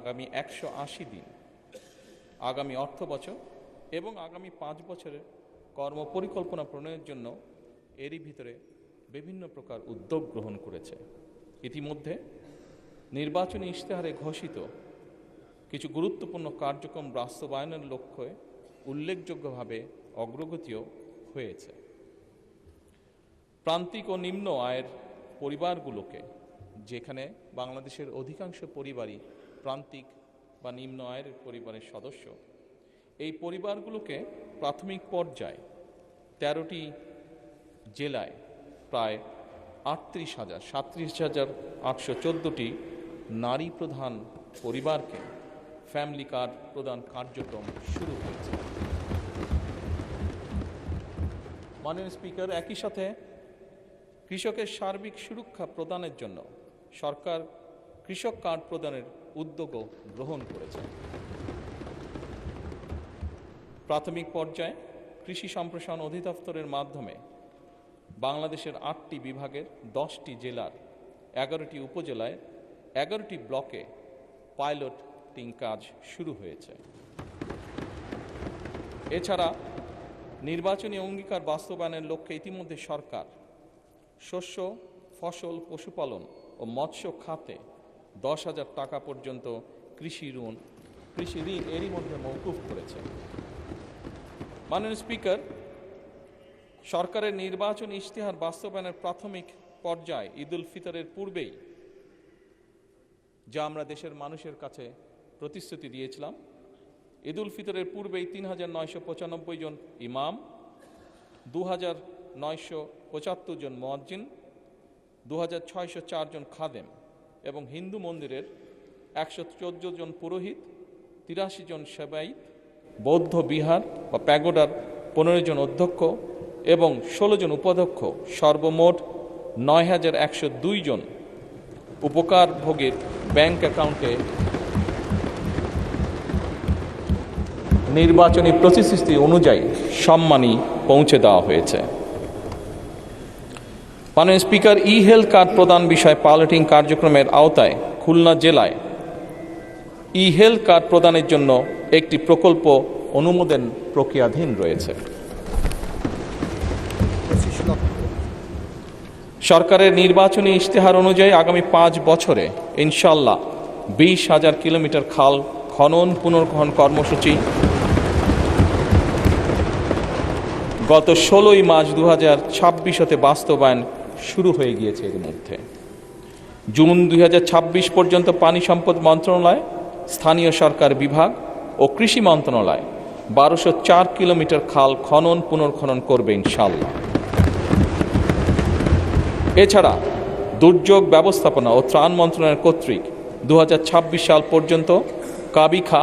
আগামী 180 দিন, আগামী অর্থ বছর এবং আগামী 5 বছরের কর্মপরিকল্পনা প্রণয়নের জন্য এরই ভিতরে বিভিন্ন প্রকার উদ্যোগ গ্রহণ করেছে। ইতিমধ্যে নির্বাচনী ইশতেহারে ঘোষিত কিছু গুরুত্বপূর্ণ কার্যক্রম বাস্তবায়নের লক্ষ্যে উল্লেখযোগ্যভাবে অগ্রগতিও হয়েছে। প্রান্তিক ও নিম্ন আয়ের পরিবারগুলোকে, যেখানে বাংলাদেশের অধিকাংশ পরিবারই প্রান্তিক বা নিম্ন আয়ের পরিবারের সদস্য, এই পরিবারগুলোকে প্রাথমিক পর্যায়ে 13টি জেলায় প্রায় 37,814টি নারী প্রধান পরিবারকে ফ্যামিলি কার্ড প্রদান কার্যক্রম শুরু হয়েছে। মাননীয় স্পিকার, একই সাথে কৃষকের সার্বিক সুরক্ষা প্রদানের জন্য সরকার কৃষক কার্ড প্রদানের উদ্যোগও গ্রহণ করেছে। প্রাথমিক পর্যায়ে কৃষি সম্প্রসারণ অধিদপ্তরের মাধ্যমে বাংলাদেশের 8টি বিভাগের 10টি জেলার 11টি উপজেলায় 11টি ব্লকে পাইলটিং কাজ শুরু হয়েছে। এছাড়া নির্বাচনী অঙ্গীকার বাস্তবায়নের লক্ষ্যে ইতিমধ্যে সরকার শস্য, ফসল, পশুপালন ও মৎস্য খাতে 10,000 টাকা পর্যন্ত কৃষি ঋণ এরই মধ্যে মওকুফ করেছে। মাননীয় স্পিকার, সরকারের নির্বাচনী ইশতেহার বাস্তবায়নের প্রাথমিক পর্যায়ে ঈদুল ফিতরের পূর্বেই যা আমরা দেশের মানুষের কাছে প্রতিশ্রুতি দিয়েছিলাম, ঈদুল ফিতরের পূর্বেই 3,995 জন ইমাম, 2,975 জন মুয়াজ্জিন, 2,604 জন খাদেম এবং হিন্দু মন্দিরের 114 জন পুরোহিত, 83 জন সেবায়িত, বৌদ্ধ বিহার বা প্যাগোডার 15 জন অধ্যক্ষ এবং 16 জন উপাধ্যক্ষ, সর্বমোট 9,102 জন উপকারভোগীর ব্যাংক অ্যাকাউন্টে নির্বাচনী প্রতিশ্রুতি অনুযায়ী সম্মানী পৌঁছে দেওয়া হয়েছে। মাননীয় স্পিকার, ই হেলথ কার্ড প্রদান বিষয়ে পাইলটিং কার্যক্রমের আওতায় খুলনা জেলায় ই হেলথ কার্ড প্রদানের জন্য একটি প্রকল্প অনুমোদন প্রক্রিয়াধীন রয়েছে। সরকারের নির্বাচনী ইশতেহার অনুযায়ী আগামী 5 বছরে ইনশাল্লাহ 20,000 কিলোমিটার খাল খনন পুনর্খনন কর্মসূচি গত 16ই মার্চ 2026 হতে বাস্তবায়ন শুরু হয়ে গিয়েছে। এর মধ্যে জুন 2026 পর্যন্ত পানি সম্পদ মন্ত্রণালয়, স্থানীয় সরকার বিভাগ ও কৃষি মন্ত্রণালয় 1204 কিলোমিটার খাল খনন পুনর্খনন করবে ইনশাল্লাহ। এছাড়া দুর্যোগ ব্যবস্থাপনা ও ত্রাণ মন্ত্রণালয় কর্তৃক 2026 সাল পর্যন্ত কাবিখা,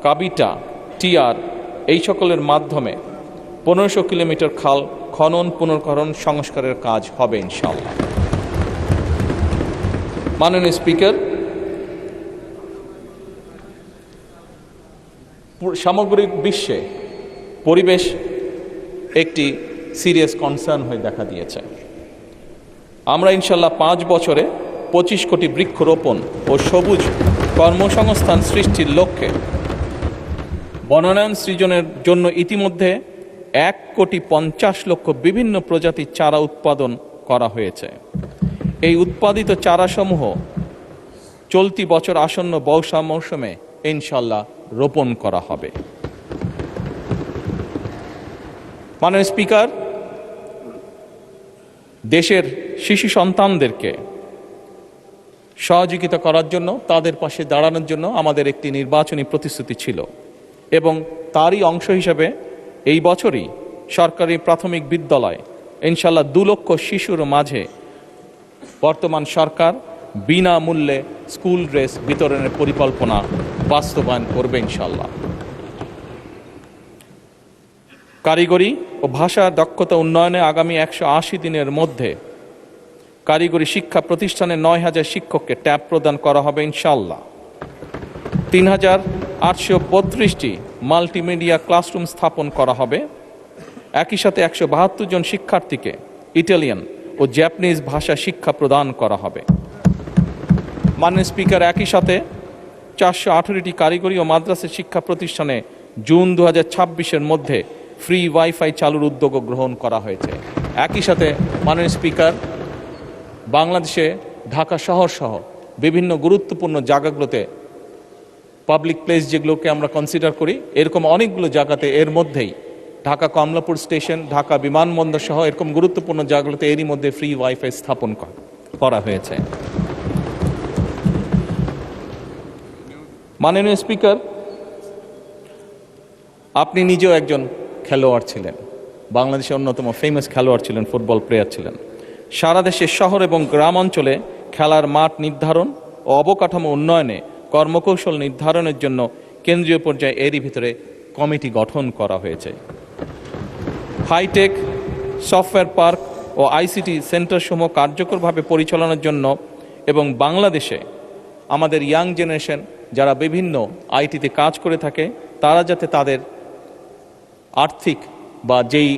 কাবিটা, টিআর এই সকলের মাধ্যমে 1500 কিলোমিটার খাল খনন পুনর্খনন সংস্কারের কাজ হবে ইনশাআল্লাহ। মাননীয় স্পিকার, সামগ্রিক বিশ্বে পরিবেশ একটি সিরিয়াস কনসার্ন হয়ে দেখা দিয়েছে। আমরা ইনশাল্লাহ 5 বছরে 25 কোটি বৃক্ষরোপণ ও সবুজ কর্মসংস্থান সৃষ্টির লক্ষ্যে বনায়ন সৃজনের জন্য ইতিমধ্যে 1,50,00,000 বিভিন্ন প্রজাতির চারা উৎপাদন করা হয়েছে। এই উৎপাদিত চারাসমূহ চলতি বছর আসন্ন বর্ষা মৌসুমে ইনশাল্লাহ রোপণ করা হবে। মাননীয় স্পিকার, দেশের শিশু সন্তানদেরকে সহযোগিতা করার জন্য, তাদের পাশে দাঁড়ানোর জন্য আমাদের একটি নির্বাচনী প্রতিশ্রুতি ছিল এবং তারই অংশ হিসেবে এই বছরই সরকারি প্রাথমিক বিদ্যালয় ইনশাল্লাহ 2 লক্ষ শিশুর মাঝে বর্তমান সরকার বিনামূল্যে স্কুল ড্রেস বিতরণের পরিকল্পনা বাস্তবায়ন করবে ইনশাল্লাহ। কারিগরি ও ভাষা দক্ষতা উন্নয়নে আগামী 180 দিনের মধ্যে কারিগরি শিক্ষা প্রতিষ্ঠানে 9,000 শিক্ষককে ট্যাব প্রদান করা হবে ইনশাল্লাহ। 3,832টি মাল্টিমিডিয়া ক্লাসরুম স্থাপন করা হবে। একই সাথে 172 জন শিক্ষার্থীকে ইটালিয়ান ও জাপানিজ ভাষা শিক্ষা প্রদান করা হবে। মাননীয় স্পিকার, একই সাথে 418টি কারিগরি ও মাদ্রাসা শিক্ষা প্রতিষ্ঠানে জুন 2026-এর মধ্যে ফ্রি ওয়াইফাই চালুর উদ্যোগও গ্রহণ করা হয়েছে। একই সাথে মাননীয় স্পিকার, বাংলাদেশে ঢাকা শহর সহ বিভিন্ন গুরুত্বপূর্ণ জায়গাগুলোতে পাবলিক প্লেস যেগুলোকে আমরা কনসিডার করি, এরকম অনেকগুলো জায়গাতে এর মধ্যেই ঢাকা কমলাপুর স্টেশন, ঢাকা বিমানবন্দর সহ এরকম গুরুত্বপূর্ণ জায়গাগুলোতে এরই মধ্যে ফ্রি ওয়াইফাই স্থাপন করা হয়েছে। মাননীয় স্পিকার, আপনি নিজেও একজন খেলোয়াড় ছিলেন, বাংলাদেশের অন্যতম ফেমাস খেলোয়াড় ছিলেন, ফুটবল প্লেয়ার ছিলেন। সারা দেশের শহর এবং গ্রাম অঞ্চলে খেলার মাঠ নির্ধারণ ও অবকাঠামো উন্নয়নে কর্মকৌশল নির্ধারণের জন্য কেন্দ্রীয় পর্যায়ে এরই ভিতরে কমিটি গঠন করা হয়েছে। হাইটেক সফটওয়্যার পার্ক ও আইসিটি সেন্টারসমূহ কার্যকরভাবে পরিচালনার জন্য এবং বাংলাদেশে আমাদের ইয়াং জেনারেশন যারা বিভিন্ন আইটিতে কাজ করে থাকে তারা যাতে তাদের আর্থিক বা যেই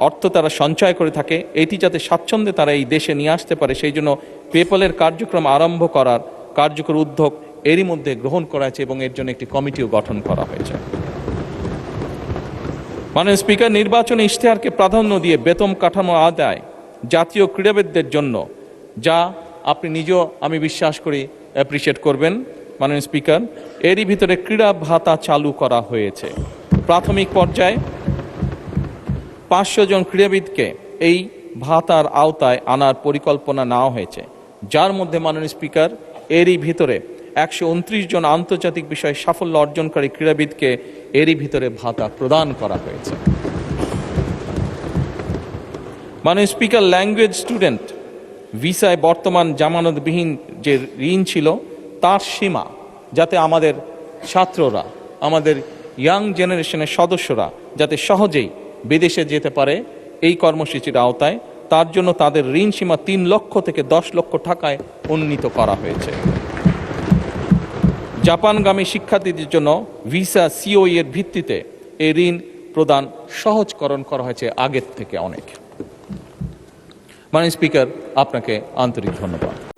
অর্থ তারা সঞ্চয় করে থাকে এটি যাতে স্বাচ্ছন্দ্যে তারা এই দেশে নিয়ে আসতে পারে, সেই জন্য পেপলের কার্যক্রম আরম্ভ করার কার্যকর উদ্যোগ এরই মধ্যে গ্রহণ করা হয়েছে এবং এর জন্য একটি কমিটিও গঠন করা হয়েছে। মাননীয় স্পিকার, নির্বাচনী ইশতেহারকে প্রাধান্য দিয়ে বেতন কাঠামো আদায় জাতীয় ক্রীড়াবিদদের জন্য, যা আপনি নিজেও আমি বিশ্বাস করি অ্যাপ্রিসিয়েট করবেন মাননীয় স্পিকার, এরই ভিতরে ক্রীড়া ভাতা চালু করা হয়েছে। প্রাথমিক পর্যায়ে 500 জন ক্রীড়াবিদকে এই ভাতার আওতায় আনার পরিকল্পনা নেওয়া হয়েছে, যার মধ্যে মাননীয় স্পিকার এরই ভিতরে 129 জন আন্তর্জাতিক বিষয়ে সাফল্য অর্জনকারী ক্রীড়াবিদকে এরই ভিতরে ভাতা প্রদান করা হয়েছে। মাননীয় স্পিকার, ল্যাঙ্গুয়েজ স্টুডেন্ট ভিসায় বর্তমান জামানতবিহীন যে ঋণ ছিল তার সীমা যাতে আমাদের ছাত্ররা, আমাদের ইয়াং জেনারেশনের সদস্যরা যাতে সহজেই বিদেশে যেতে পারে এই কর্মসূচির আওতায়, তার জন্য তাদের ঋণ সীমা 3 লক্ষ থেকে 10 লক্ষ টাকায় উন্নীত করা হয়েছে। জাপানগামী শিক্ষার্থীদের জন্য ভিসা সিওই এর ভিত্তিতে এই ঋণ প্রদান সহজকরণ করা হয়েছে আগের থেকে অনেক। মাননীয় স্পিকার, আপনাকে আন্তরিক ধন্যবাদ।